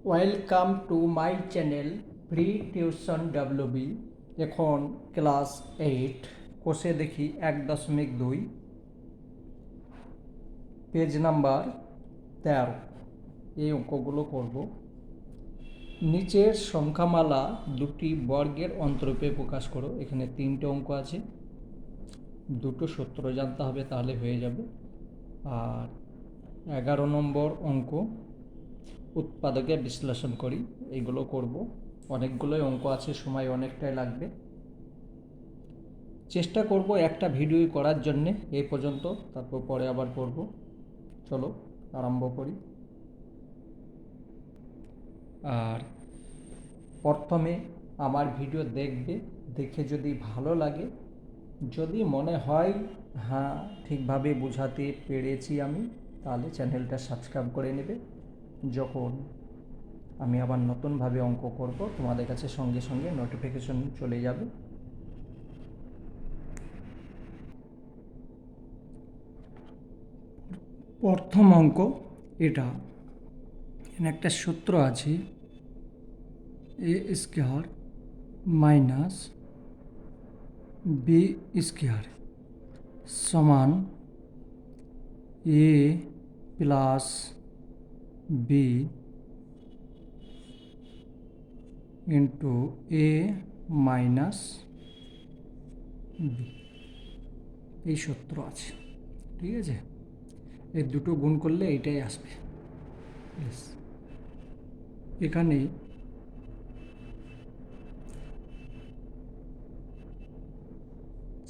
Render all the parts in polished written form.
Welcome to my channel free tuition WB. এখন class 8 কোষে দেখি 1.2 পেজ নাম্বার 13 এই অঙ্কগুলো করব। নিচের সংখ্যামালা দুটি বর্গের অন্তরূপে প্রকাশ করো। এখানে 3টে অঙ্ক আছে, দুটো সূত্র জানতে হবে, তাহলে হয়ে যাবে। আর 11 নম্বর অঙ্ক উৎপাদকে বিশ্লেষণ করি, এইগুলো করব। অনেকগুলোই অঙ্ক আছে, সময় অনেকটাই লাগবে। চেষ্টা করব একটা ভিডিও করার জন্যে এই পর্যন্ত, তারপর পরে আবার করব। চলো আরম্ভ করি। আর প্রথমে আমার ভিডিও দেখবে, দেখে যদি ভালো লাগে, যদি মনে হয় হ্যাঁ ঠিকভাবে বোঝাতে পেরেছি আমি, তাহলে চ্যানেলটা সাবস্ক্রাইব করে নেবে। যখন আমি আবার নতুনভাবে অঙ্ক করব, তোমাদের কাছে সঙ্গে সঙ্গে নোটিফিকেশন চলে যাবে। প্রথম অঙ্ক এটা, এখানে একটা সূত্র আছে, a square minus b square সমান a plus b into a minus B, এই সূত্র আছে। ঠিক আছে, এই দুটো গুণ করলে এইটাই আসবে। এখানে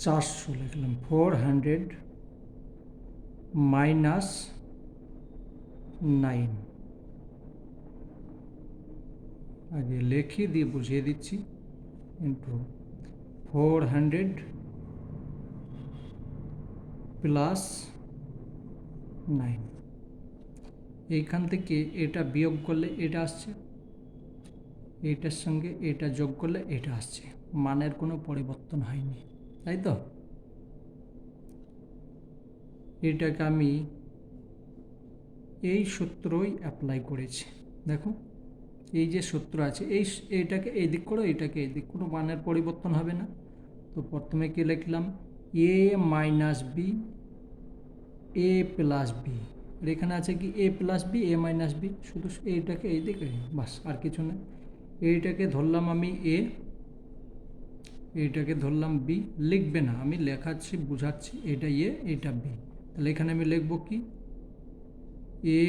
400 লিখলাম, 400 মাইনাস 9, আগে লিখে দিয়ে বুঝিয়ে দিচ্ছি, ইন্টু 400 প্লাস 9। এইখান থেকে এটা বিয়োগ করলে এটা আসছে, এইটার সঙ্গে এটা যোগ করলে এটা আসছে, মানের কোনো পরিবর্তন হয়নি, তাই তো? এটাকে আমি এই সূত্রই অ্যাপ্লাই করেছি। দেখো এই যে সূত্র আছে, এইটাকে এই দিক করো, এটাকে এই দিক, কোনো মানের পরিবর্তন হবে না। তো প্রথমে কি লিখলাম, a minus b a plus B, আর এখানে আছে কি এ plus b a minus B, শুধু এইটাকে এই দিকে, বাস, আর কিছু না। এইটাকে ধরলাম আমি এ, এইটাকে ধরলাম বি, লিখবে না, আমি লেখাচ্ছি বুঝাচ্ছি, এটা এ এটা বি। তাহলে এখানে আমি লিখব কি, এ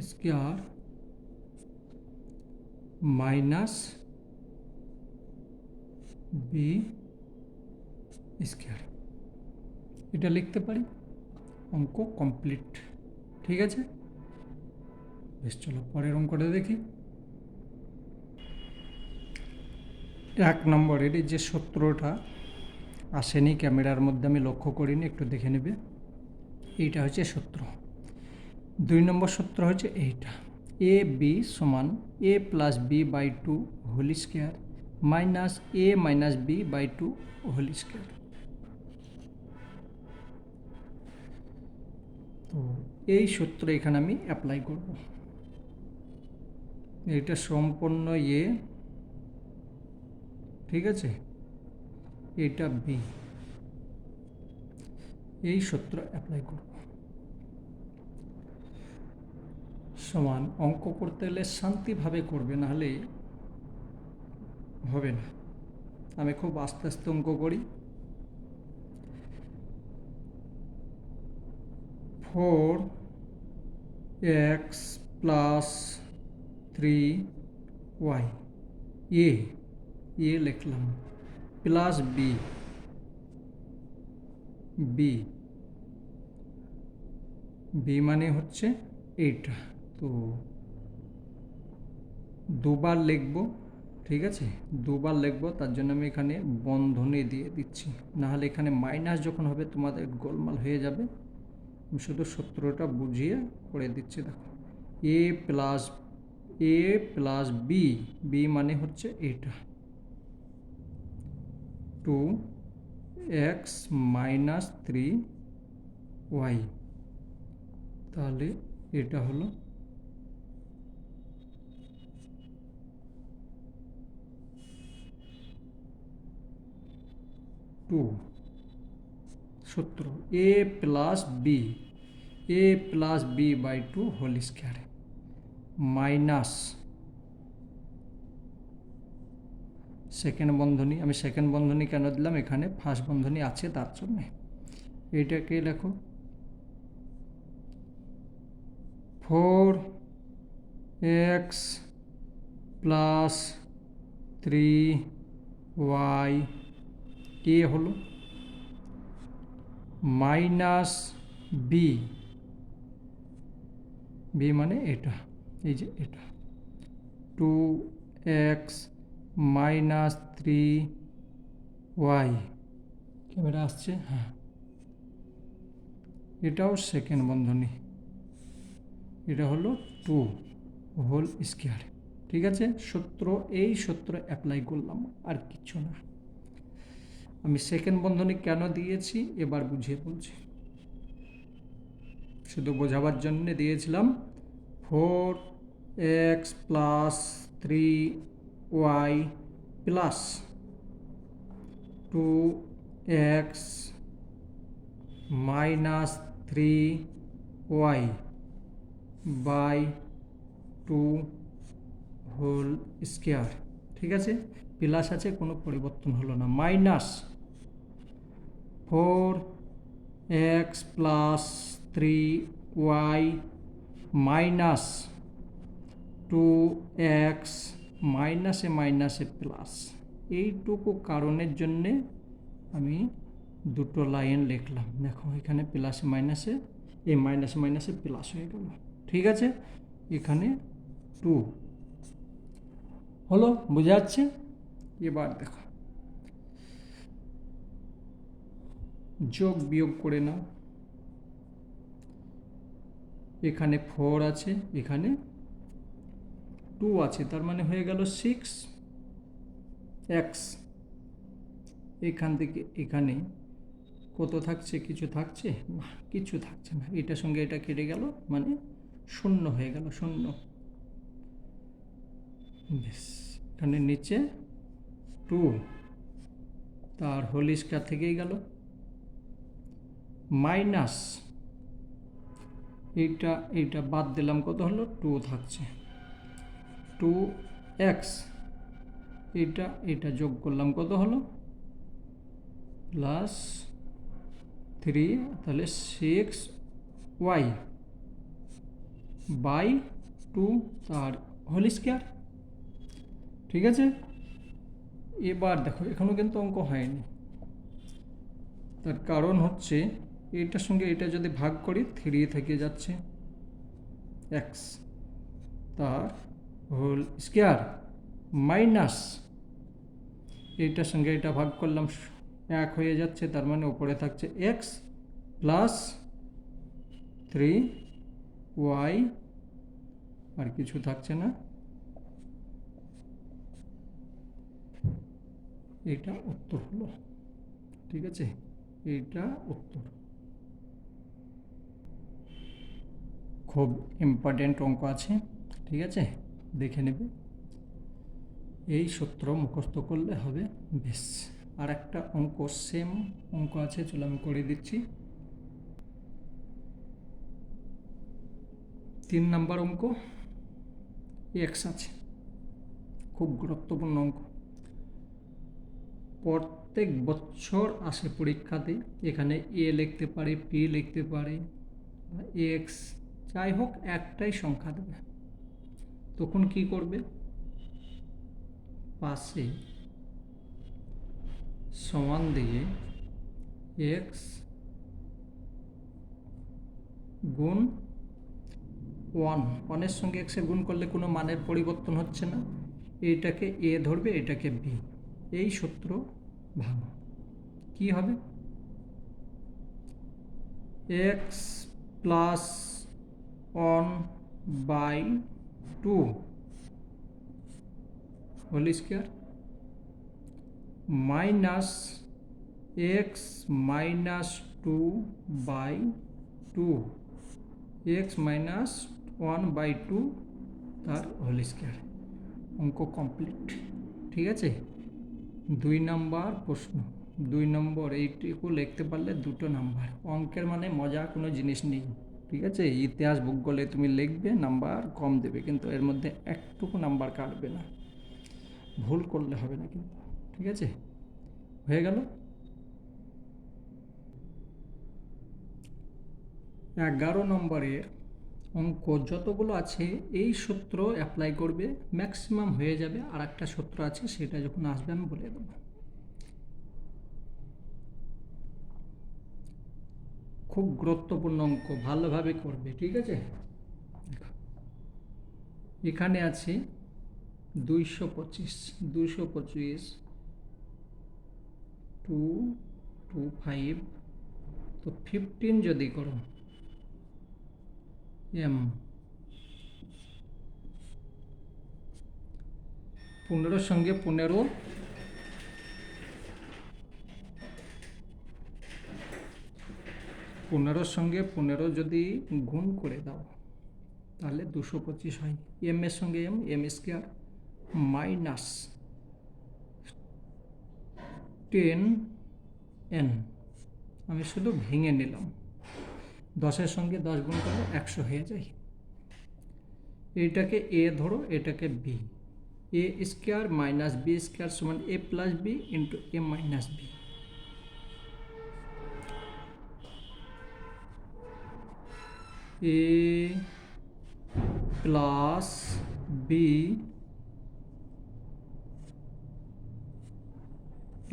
স্কোয়ার মাইনাস বি স্কোয়ার, এটা লিখতে পারি। অঙ্ক কমপ্লিট। ঠিক আছে, বেশ, চলো পরের অঙ্কটা দেখি। 1 নম্বরের যে সূত্রটা আসেনি ক্যামেরার মধ্যে, আমি লক্ষ্য করিনি, একটু দেখে নেবে। এইটা হচ্ছে সূত্র। 2 নম্বর সূত্র হচ্ছে এইটা, এ বি সমান a plus b by 2 whole square minus a minus b by 2 whole square. তো এই সূত্র এখানে আমি অ্যাপ্লাই করব। এটা সম্পূর্ণ এ, ঠিক আছে, এটা বি, এই সূত্র অ্যাপ্লাই করব। সমান, অঙ্ক করতে গেলে শান্তিভাবে করবে, নাহলে হবে না। আমি খুব আস্তে আস্তে অঙ্ক করি। 4x প্লাস 3y, এ লিখলাম, প্লাস বি বি বি মানে হচ্ছে এইটা, তো দুবার লিখব। ঠিক আছে, দুবার লিখব, তার জন্য আমি এখানে বন্ধনী দিয়ে দিচ্ছি, নাহলে এখানে মাইনাস যখন হবে তোমাদের গোলমাল হয়ে যাবে। আমি শুধু সূত্রটা বুঝিয়ে করে দিচ্ছি। দেখো, এ প্লাস বি, বি মানে হচ্ছে এটা, 2x মাইনাস 3y তাহলে এটা হলো 2 সূত্র a plus b by 2 whole square minus second বন্ধনী, আমি সেকেন্ড বন্ধনী কেন দিলাম, এখানে ফার্স্ট বন্ধনী আছে তার জন্য। এইটাকে লেখো 4x প্লাস 3y এ হলো মাইনাস বি মানে এটা, এই যে এটা 2x মাইনাস 3y, ক্যামেরা আসছে, হ্যাঁ, এটাও সেকেন্ড বন্ধনী, এটা হলো 2 হোল স্কয়ার। ঠিক আছে, সূত্র, এই সূত্র অ্যাপ্লাই করলাম, আর কিছু না। আমি সেকেন্ড বন্ধনী কেন দিয়েছি এবার বুঝিয়ে বলছি, শুধু বোঝাবার জন্য দিয়েছিলাম। 4x plus 3y plus 2x minus 3y by 2 whole square. ঠিক আছে, প্লাস আছে, কোনো পরিবর্তন হলো না, minus 4x plus 3y minus 2x মাইনাসে মাইনাসে প্লাস। এইটুকু কারণের জন্যে আমি দুটো লাইন লিখলাম। দেখো এখানে প্লাসে মাইনাসে, এই মাইনাসে মাইনাসে প্লাস হয়ে গেল। ঠিক আছে, এখানে 2 হলো, বোঝা যাচ্ছে? এবার দেখো যোগ বিয়োগ করে নাও। এখানে 4 আছে, এখানে 2 আছে, তার মানে হয়ে গেল 6x। এখান থেকে এখানে কত থাকছে, কিছু থাকছে না, কিছু থাকছে না, এটার সঙ্গে এটা কেটে গেল, মানে 0 হয়ে গেল, 0। বেশ, এখানে নিচে 2 তার হোল স্কয়ার থেকেই গেল, মাইনাস এইটা বাদ দিলাম, কত হলো, 2 থাকছে, 2x, এটা যোগ করলাম, কত হলো, প্লাস 3, তাহলে 6y বাই 2 তার হোল স্কয়ার। ঠিক আছে, এবার দেখো এখনও কিন্তু অঙ্ক হয়নি, তার কারণ হচ্ছে এটার সঙ্গে এটা যদি ভাগ করি 3 থেকে যাচ্ছে x তার হোল স্কয়ার, মাইনাস এইটার সঙ্গে এটা ভাগ করলাম 1 হয়ে যাচ্ছে, তার মানে উপরে থাকছে x প্লাস 3y, আর কিছু থাকছে না। এটা উত্তর হলো। ঠিক আছে, এইটা উত্তর। খুব ইম্পর্টেন্ট অঙ্ক আছে, ঠিক আছে, দেখে নেবে। এই সূত্র মুখস্থ করলে হবে। বেশ, আর একটা অঙ্ক, সেম অঙ্ক আছে, চলো আমি করে দিচ্ছি। 3 নম্বর অঙ্ক, x আছে, খুব গুরুত্বপূর্ণ অঙ্ক, প্রত্যেক বছর আসে পরীক্ষাতে। এখানে a লিখতে পারে, p লিখতে পারে, x, যাই হোক একটাই সংখ্যা দেবে। তখন কি করবে, পাশে সমান দিয়ে x গুণ 1 এর সঙ্গে x এর গুণ করলে কোনো মানের পরিবর্তন হচ্ছে না, এটাকে a ধরবে, এটাকে b। এই সূত্র ভাঙো, কি হবে, x plus 1 by 2 whole square minus x minus 2 by 2 x minus 1/2 তার হোল স্কোয়ার। অঙ্ক কমপ্লিট। ঠিক আছে, 2 নম্বর প্রশ্ন। 2 নম্বর এইটুকু লিখতে পারলে 2 নাম্বার। অঙ্কের মানে মজা কোনো জিনিস নেই। ঠিক আছে, ইতিহাস ভূগোলে তুমি লিখবে, নাম্বার কম দেবে, কিন্তু এর মধ্যে একটুকু নাম্বার কাটবে না। ভুল করলে হবে না কিন্তু। ঠিক আছে, হয়ে গেল। 11 নম্বরের অঙ্ক যতগুলো আছে এই সূত্র অ্যাপ্লাই করবে, ম্যাক্সিমাম হয়ে যাবে। আর একটা সূত্র আছে, সেটা যখন আসবে আমি বলে দেবো। খুব গুরুত্বপূর্ণ অঙ্ক, ভালোভাবে করবে। ঠিক আছে, এখানে আছে 225, 2 2 5, তো 15 যদি করো এম, 15 সঙ্গে 15, 15 সঙ্গে 15 যদি গুণ করে দাও তাহলে 225 হয়। এম এর সঙ্গে এম স্কোয়ার মাইনাস 10n, আমি শুধু ভেঙে নিলাম। 10-এর সঙ্গে 10 গুণ করলে 100 হয়ে যায়। এটাকে এ ধরো, এটাকে b. A square minus b square সমান a plus b into a minus b. A plus b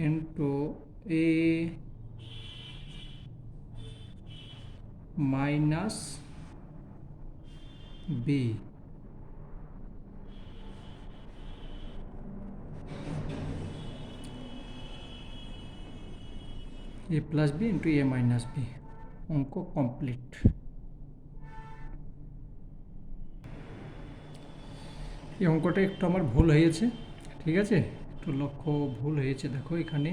into a minus b. A plus b into a minus B. অঙ্ক কমপ্লিট। এই অঙ্কটা একটু আমার ভুল হয়েছে। ঠিক আছে, একটু লক্ষ্য ভুল হয়েছে। দেখো এখানে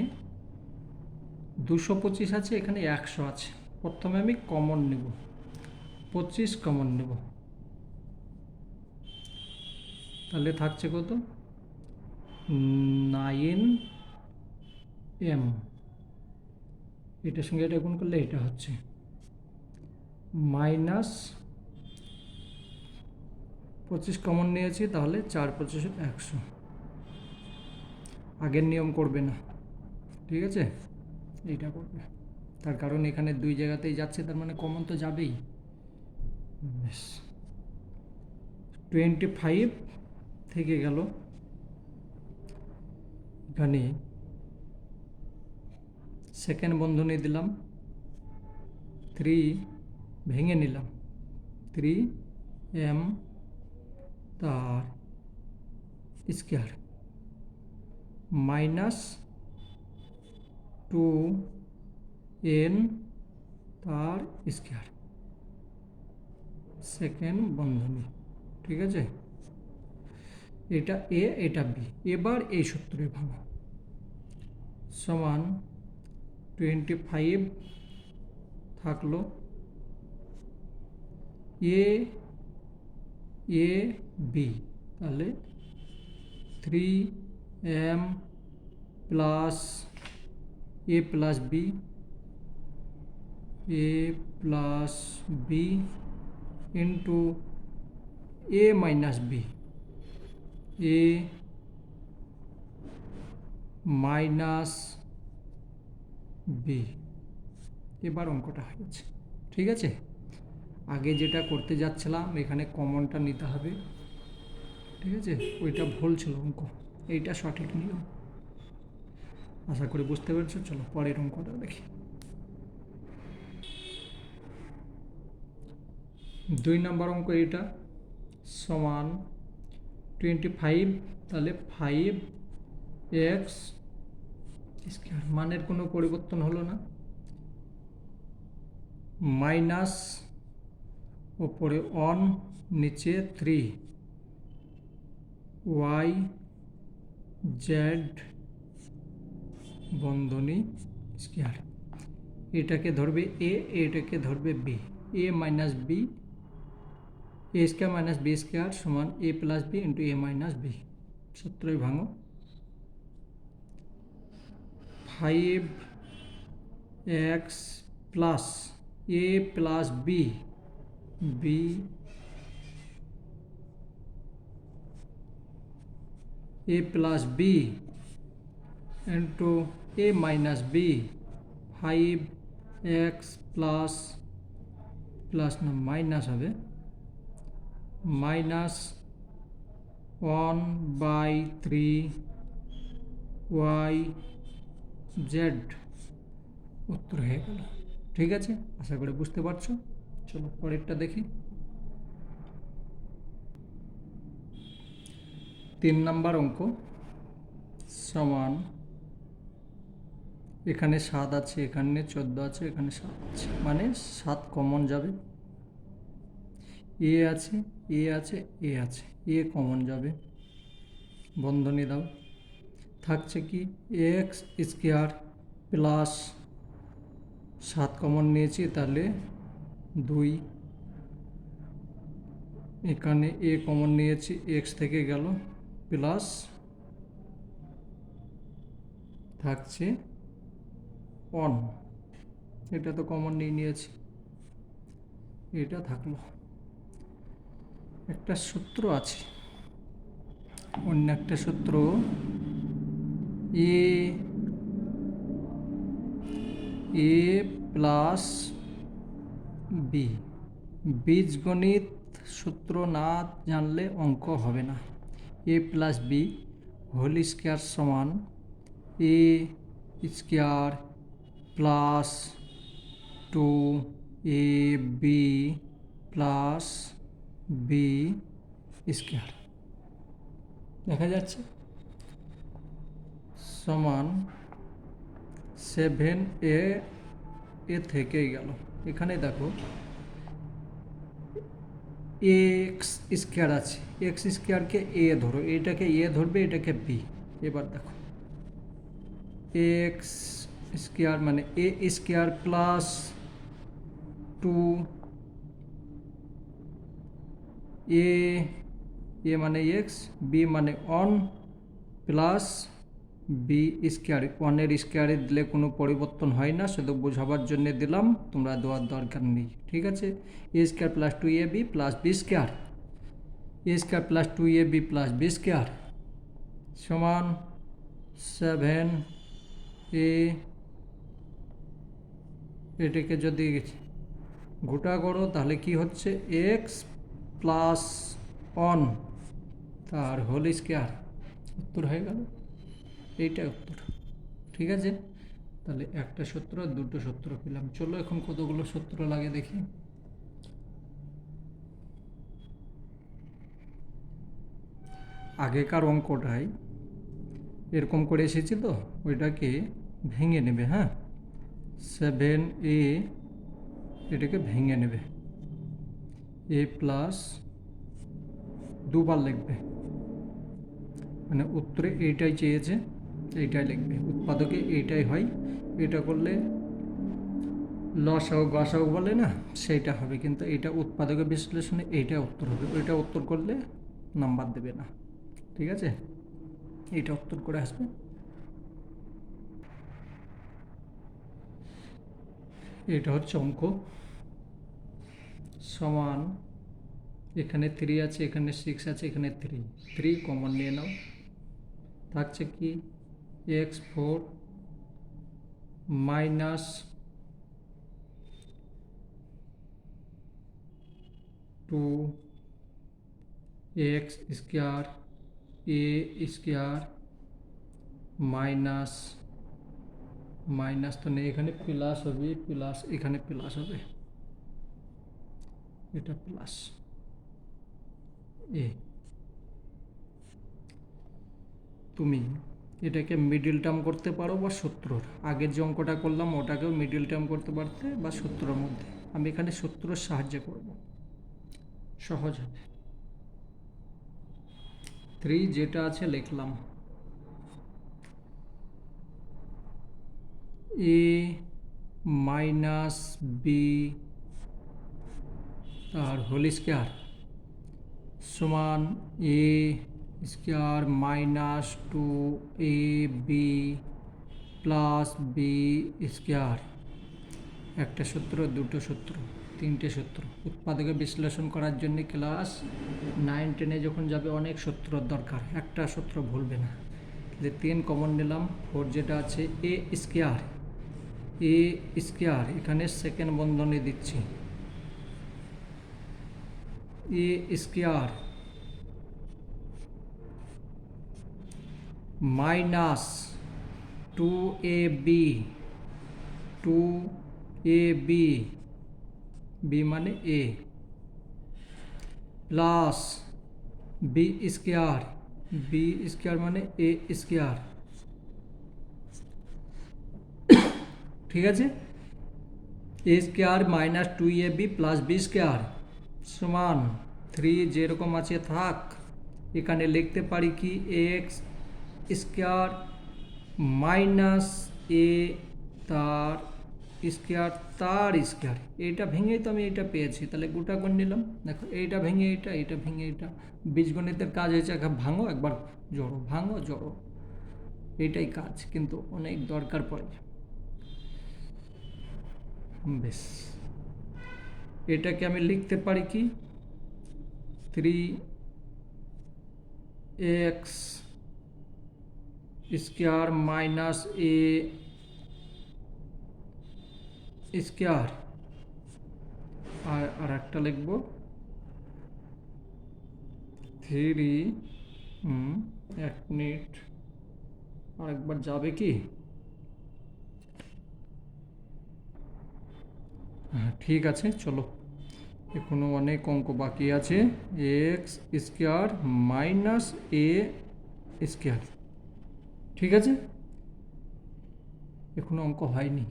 225 আছে, এখানে 100 আছে। প্রথমে আমি কমন নেব, 25 কমন নেব, তাহলে থাকছে কত? 9m। এটার সঙ্গে এটা গুণ করলে এটা হচ্ছে মাইনাস 25 কমন নিয়েছি, তাহলে 4×25 100। আগের নিয়ম করবে না। ঠিক আছে, এইটা করবে, তার কারণ এখানে 2 জায়গাতেই যাচ্ছে, তার মানে কমন তো যাবেই। 25 থেকে গেল, এখানে সেকেন্ড বন্ধনী দিলাম, 3 ভেঙে নিলাম, 3m তার স্কোয়ার মাইনাস 2n তার স্কোয়ার, সেকেন্ড বন্ধনী। ঠিক আছে, এটা এ, এটা বি। এবার এই সূত্রে ভাঙো, সমান 25 থাকলো, এ বি, তাহলে 3m plus a plus b, a plus b into a minus b, a minus B. এবার অঙ্কটা হয়েছে। ঠিক আছে, আগে যেটা করতে যাচ্ছিলাম, এখানে কমনটা নিতে হবে। ঠিক আছে, ওইটা ভুল ছিল অঙ্ক, এইটা সঠিক নিয়ম। আশা করি বুঝতে পেরেছো। চলো পরের অঙ্কটা দেখি। 2 নম্বর অঙ্ক এটা, সমান 25, তাহলে 5x স্কোয়ার, মানের কোনো পরিবর্তন হলো না, মাইনাস ওপরে 1 নিচে 3y z বন্ধনী স্কোয়ার। এটাকে ধরবে এ, এটাকে ধরবে b, a minus b a square minus b square সমান a plus b into a minus b. সূত্রই ভাঙো। 5x plus a plus b b a plus b into a minus b 5x plus না minus হবে minus 1/3 y z উত্তর হয়ে গেল। ঠিক আছে, আশা করি বুঝতে পারছো। চলো পরেরটা দেখি। 3 নম্বর অঙ্ক সমান, এখানে 7 আছে, এখানে 14 আছে, এখানে 7 আছে, মানে 7 কমন যাবে। এ আছে, এ আছে, এ আছে, এ কমন যাবে, বন্ধনী দাও। থাকছে কি এক্স স্কোয়ার প্লাস 7 কমন নিয়েছি তাহলে 2, এখানে এ কমন নিয়েছি এক্স থেকে গেল প্লাস থাকছে 1, এটা তো কমন নিয়েছি, এটা থাকলো। একটা সূত্র আছে, অন্য একটা সূত্র এ প্লাস বি, বীজগণিত সূত্র না জানলে অঙ্ক হবে না। A plus b whole square সমান a square plus 2ab plus b square, দেখা যাচ্ছে সমান 7a, এ থেকেই গেল। এখানে দেখো এক্স স্কোয়ার আছে, এক্স স্কোয়ারকে এ ধরো, এটাকে এ ধরবে, এটাকে বি। এবার দেখো এক্স স্কোয়ার মানে এ স্কোয়ার প্লাস 2 এ মানে এক্স, বি মানে 1 প্লাস বি স্কোয়ার। 1-এর স্কোয়ারে দিলে কোনো পরিবর্তন হয় না, শুধু বোঝাবার জন্য দিলাম, তোমরা দেওয়ার দরকার নেই। ঠিক আছে, a square plus 2ab plus b square, a square plus 2ab plus b square সমান 7a। এটাকে যদি গোটা করো তাহলে কি হচ্ছে এক্স প্লাস 1 তার হোল স্কোয়ার, উত্তর হয়ে গেল। এইটাই উত্তর। ঠিক আছে, তাহলে একটা সূত্র, দুটো সূত্র পেলাম। চলো এখন কতগুলো সূত্র লাগে দেখি। আগেকার অঙ্কটাই এরকম করে এসেছি তো, ওইটাকে ভেঙে নেবে। হ্যাঁ, 7a এটাকে ভেঙে নেবে, এ প্লাস দুবার লিখবে, মানে উত্তরে এইটাই চেয়েছে, এইটাই লিখবে। উৎপাদকে এইটাই হয়, এটা করলে লসাগু গসাগু বলে না, সেইটা হবে, কিন্তু এটা উৎপাদকের বিশ্লেষণে এইটা উত্তর হবে। ওইটা উত্তর করলে নাম্বার দেবে না। ঠিক আছে, এইটা উত্তর করে আসবে। এটা হচ্ছে অঙ্ক সমান, এখানে 3 আছে, এখানে 6 আছে, এখানে 3 কমন নিয়ে নাও। থাকছে কি x4 minus 2x square a square minus, minus তো নেই, এখানে প্লাস হবে, প্লাস এখানে প্লাস হবে, এটা প্লাস এ। তুমি এটাকে মিডিল টার্ম করতে পারো বা সূত্রর, আগের যে অঙ্কটা করলাম ওটাকেও মিডিল টার্ম করতে পারতে বা সূত্রের মধ্যে। আমি এখানে সূত্রের সাহায্যে করব, সহজ হবে। 3 যেটা আছে লিখলাম, এ মাইনাস বি তার হোল স্কোয়ার সমান a square minus 2ab plus b square. একটা সূত্র, দুটো সূত্র, তিনটে সূত্র। উৎপাদকে বিশ্লেষণ করার জন্য ক্লাস 9-10 যখন যাবে অনেক সূত্রর দরকার, একটা সূত্র ভুলবে না। যে 3 কমন নিলাম, 4 যেটা আছে এ স্কোয়ার, এ স্কোয়ার এখানে সেকেন্ড বন্ধনী দিচ্ছি, a square minus 2ab, 2ab b মানে a plus b square, b square মানে এ স্কোয়ার। ঠিক আছে, a square minus 2ab plus b square সমান 3 যেরকম আছে থাক। এখানে লিখতে পারি কি এক্স স্কোয়ার মাইনাস এ তার স্কোয়ার তার স্কোয়ার। এইটা ভেঙেই তো আমি এটা পেয়েছি, তাহলে গোটা করে নিলাম। দেখো এইটা ভেঙে এইটা, এইটা ভেঙে এটা। বীজগণিতের কাজ হয়েছে একবার ভাঙো একবার জড়ো, ভাঙো জড়ো, এইটাই কাজ, কিন্তু অনেক দরকার পড়ে। বেশ, এটাকে আমি লিখতে পারি কি 3x square minus a square, আর একটা লিখব 3 এক মিনিট আরেকবার যাবে কি? হ্যাঁ ঠিক আছে, চলো এখনো অনেক অঙ্ক বাকি আছে। X square minus a square, ঠিক আছে, এখনো অঙ্ক হয়নি।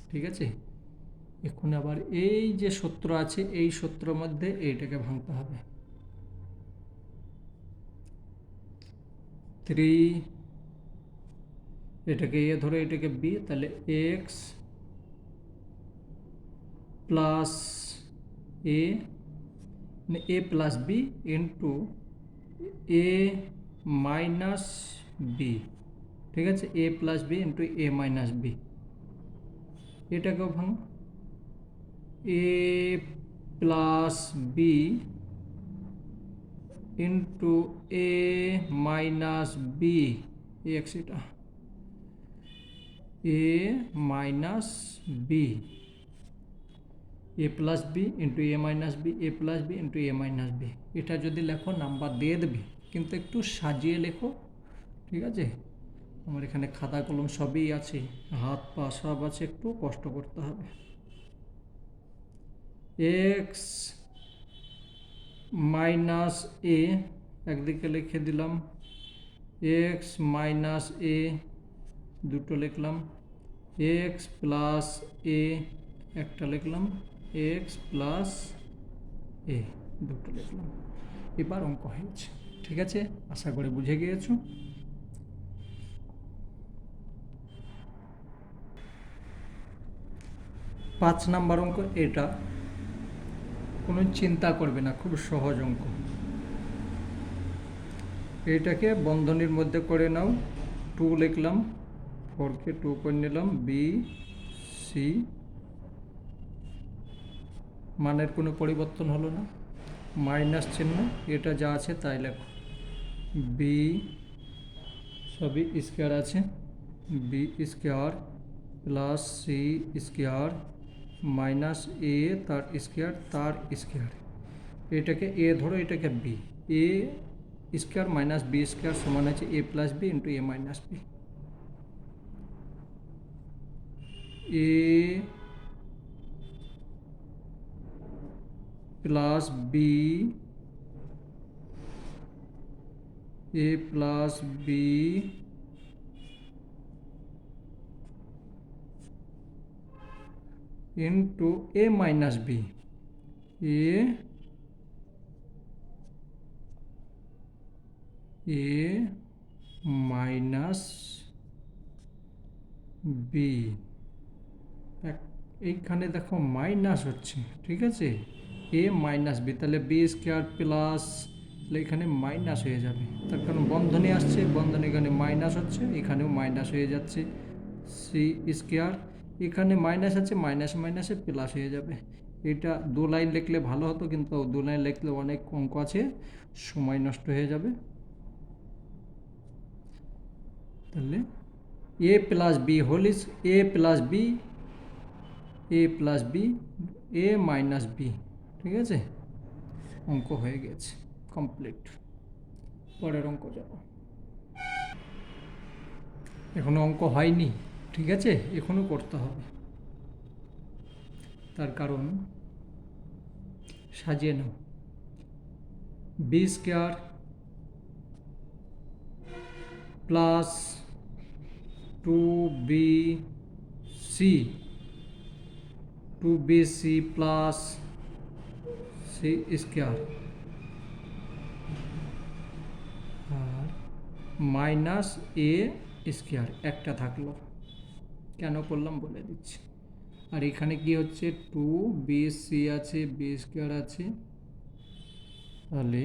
ঠিক আছে, এখন আবার এই যে সূত্র আছে এই সূত্রের মধ্যে এইটাকে ভাঙতে হবে। 3 এটাকে এ ধরে এটাকে বি, তাহলে x plus A A plus b into a minus b. ঠিক আছে, a plus b into a minus B. এটাকেও ভাঙ, এ plus b into a minus B x, এটা এ minus b, a plus b into a minus b, a plus b into a minus B. এটা যদি লেখো number দিয়ে দেবে, কিন্তু একটু সাজিয়ে লেখো। ঠিক আছে, আমার এখানে খাতা কলম সবই আছে, হাত পা সব আছে, একটু কষ্ট করতে হবে। এক্স মাইনাস এ একদিকে লিখে দিলাম, এক্স মাইনাস এ দুটো লিখলাম, এক্স প্লাস এ একটা লিখলাম, এক্স প্লাস এ দুটো লিখলাম। এবার অঙ্ক হয়েছে। ঠিক আছে, আশা করি বুঝে গিয়েছো। 5 নাম্বার অঙ্ক এটা, কোনো চিন্তা করবে না, খুব সহজ অঙ্ক। এটাকে বন্ধনীর মধ্যে করে নাও, 2 লিখলাম, 4কে 2 করে নিলাম, বি সি মানের কোনো পরিবর্তন হলো না, মাইনাস চিহ্ন, এটা যা আছে তাই লেখো। বি সবই স্কোয়ার আছে, b square plus c square minus a তার স্কোয়ার তার স্কোয়ার। এটাকে এ ধরো, এটাকে b, a square minus b square সমান আছে a plus b into a minus b. A plus b, a plus b into a minus b, a minus b. এইখানে দেখো minus হচ্ছে, ঠিক আছে, এ মাইনাস বি, তাহলে বি স্কোয়ার প্লাস, তাহলে এখানে মাইনাস হয়ে যাবে, তার কারণ বন্ধনী আসছে, বন্ধনী এখানে মাইনাস হচ্ছে, এখানেও মাইনাস হয়ে যাচ্ছে, সি স্কোয়ার, এখানে মাইনাস আছে, মাইনাস মাইনাসে প্লাস হয়ে যাবে। এটা 2 লাইন লিখলে ভালো হতো, কিন্তু 2 লাইন লিখলে অনেক অঙ্ক আছে, সময় নষ্ট হয়ে যাবে। তাহলে a plus b whole is a plus b, a plus b, a minus b, ঠিক আছে, অঙ্ক হয়ে গেছে, কমপ্লিট। পরের অঙ্ক যাব। এখনো অঙ্ক হয়নি, ঠিক আছে, এখনো করতে হবে, তার কারণ সাজিয়ে নাও। B square plus 2bc, 2bc plus c square আর মাইনাস এ স্কোয়ার একটা থাকলো, কেন করলাম বলে দিচ্ছি। আর এখানে কি হচ্ছে, 2bc আছে, বি স্কোয়ার আছে, তাহলে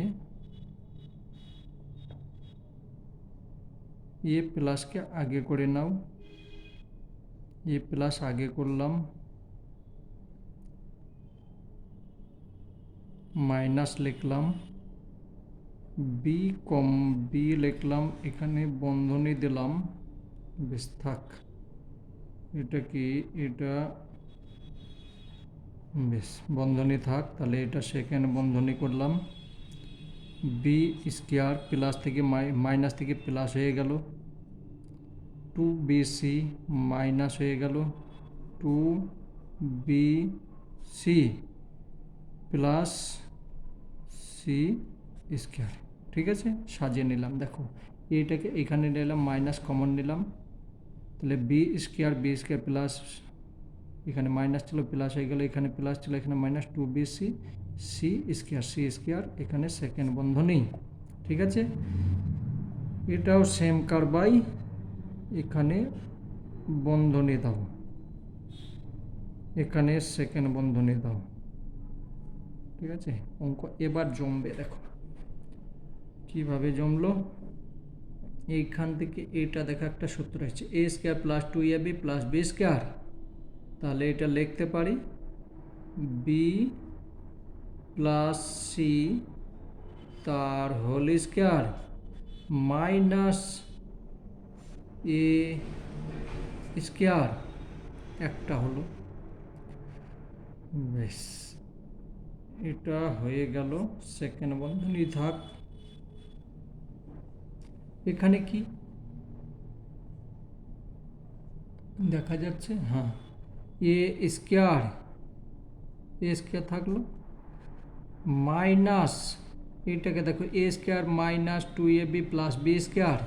এ প্লাসকে আগে করে নাও, এ প্লাস আগে করলাম, মাইনাস লিখলাম, বি কম বি লিখলাম, এখানে বন্ধনী দিলাম, বেশ থাক, এটা কি, এটা বেশ বন্ধনী থাক, তাহলে এটা সেকেন্ড বন্ধনী করলাম, বি স্কোয়ার প্লাস থেকে মাইনাস থেকে প্লাস হয়ে গেল, 2bc মাইনাস হয়ে গেল 2bc প্লাস সি স্কোয়ার, ঠিক আছে, সাজিয়ে নিলাম। দেখো এটাকে এখানে নিলাম, মাইনাস কমন নিলাম, তাহলে বি স্কোয়ার প্লাস, এখানে মাইনাস ছিল প্লাস হয়ে গেল, এখানে প্লাস ছিল, এখানে মাইনাস 2bc সি স্কোয়ার, এখানে সেকেন্ড বন্ধনী, ঠিক আছে। এটাও সেম কারবাই, এখানে বন্ধনী দাও, এখানে সেকেন্ড বন্ধনী দাও, ঠিক আছে। অঙ্ক এবার জমবে, দেখো কিভাবে জমলো। এইখান থেকে এটা দেখা একটা সূত্র আছে, a square plus 2ab plus b square, তাহলে এটা লিখতে পারি বি প্লাস সি তার whole square minus a square, একটা হলো, বেশ এটা হয়ে গেল, সেকেন্ড বন্ধনী থাক। এখানে কি দেখা যাচ্ছে, হ্যাঁ এ স্কোয়ার থাকলো, মাইনাস এটাকে দেখো a square minus 2ab plus b square,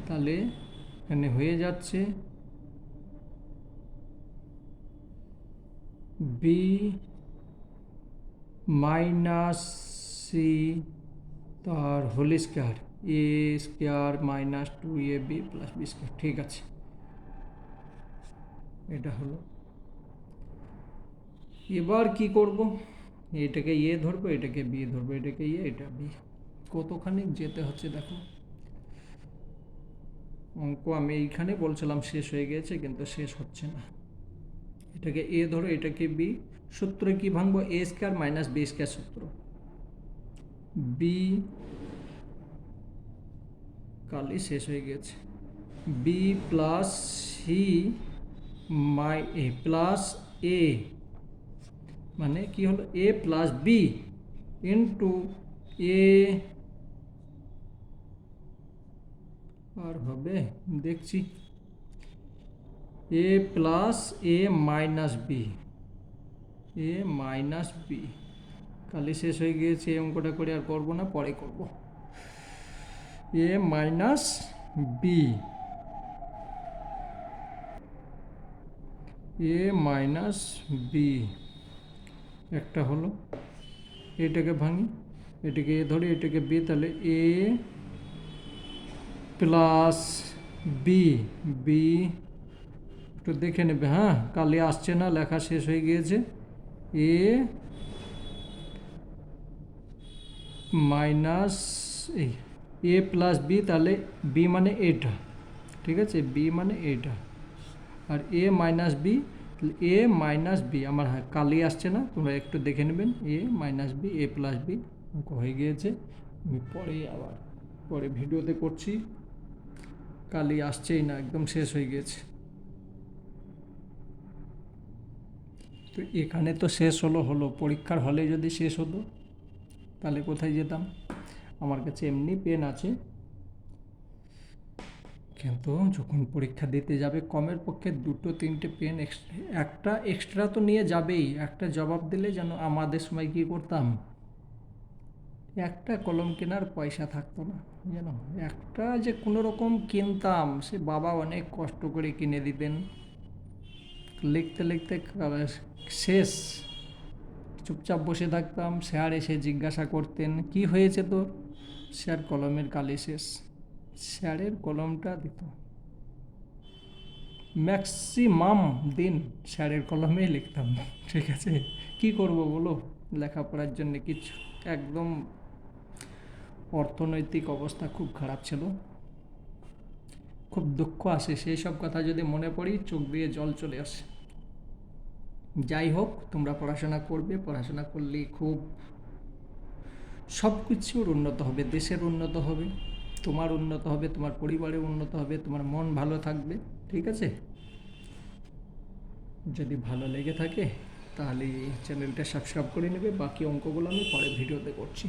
তাহলে এখানে হয়ে যাচ্ছে বি মাইনাস সি তার whole square, a square minus 2ab plus b square, ঠিক আছে, এটা হলো। এবার কি করব, এটাকে এ ধরবো, এটাকে বি ধরবো, এটাকে এ, এটা বি, কতখানি যেতে হচ্ছে দেখো। অঙ্ক আমি এইখানে বলছিলাম শেষ হয়ে গেছে, কিন্তু শেষ হচ্ছে না। এটাকে এ ধরো, এটাকে বি, সূত্র কি ভাঙবো, এ স্কোয়ার মাইনাস বি স্কোয়ার সূত্র, বি কালই শেষ হয়ে গেছে, বি প্লাস সি প্লাস এ, মানে কি হলো, এ প্লাস বি ইন্টু এ, আর হবে দেখছি, এ plus A minus b, a minus B, কালই শেষ হয়ে গিয়েছে, এই অঙ্কটা করে আর করবো না, পরে করব। এ minus b, a minus B একটা হলো, এটাকে ভাঙি, এটাকে এ ধরি, এটাকে বি, তাহলে এ প্লাস বি, বি একটু দেখে নেবে, হ্যাঁ কালি আসছে না, লেখা শেষ হয়ে গিয়েছে, এ মাইনাস এই এ প্লাস বি, তাহলে বি মানে এটা, ঠিক আছে, বি মানে এটা, আর এ minus b, a minus B, আমার কালি আসছে না, তোমরা একটু দেখে নেবেন, এ minus b, a plus B অঙ্ক হয়ে গিয়েছে। আমি পরে ভিডিওতে করছি, কালি আসছেই না, একদম শেষ হয়ে গিয়েছে। তো এখানে তো শেষ হলো, পরীক্ষার হলে যদি শেষ হতো তাহলে কোথায় যেতাম। আমার কাছে এমনি পেন আছে, কিন্তু যখন পরীক্ষা দিতে যাবে কমের পক্ষে 2-3টে পেন একটা এক্সট্রা তো নিয়ে যাবেই। একটা জবাব দিলে যেন আমাদের সময় কী করতাম, একটা কলম কেনার পয়সা থাকতো না, যেন একটা যে কোনো রকম কিনতাম, সে বাবা অনেক কষ্ট করে কিনে দিতেন। লিখতে লিখতে শেষ, চুপচাপ বসে থাকতাম, স্যার এসে জিজ্ঞাসা করতেন কি হয়েছে তোর, স্যার কলমের কালি শেষ, স্যারের কলমটা দিত। ম্যাক্সিমাম দিন স্যারের কলমেই লিখতাম, ঠিক আছে, কি করব বলো, লেখাপড়ার জন্য কিছু, একদম অর্থনৈতিক অবস্থা খুব খারাপ ছিল, খুব দুঃখ আসে সেই সব কথা যদি মনে পড়ি, চোখ দিয়ে জল চলে আসে। যাই হোক, তোমরা পড়াশোনা করবে, পড়াশোনা করলেই খুব সব কিছুর উন্নত হবে, দেশের উন্নত হবে, তোমার উন্নত হবে, তোমার পরিবারের উন্নত হবে, তোমার মন ভালো থাকবে, ঠিক আছে। যদি ভালো লেগে থাকে তাহলে চ্যানেলটা সাবস্ক্রাইব করে নেবে, বাকি অঙ্কগুলো আমি পরে ভিডিওতে করছি।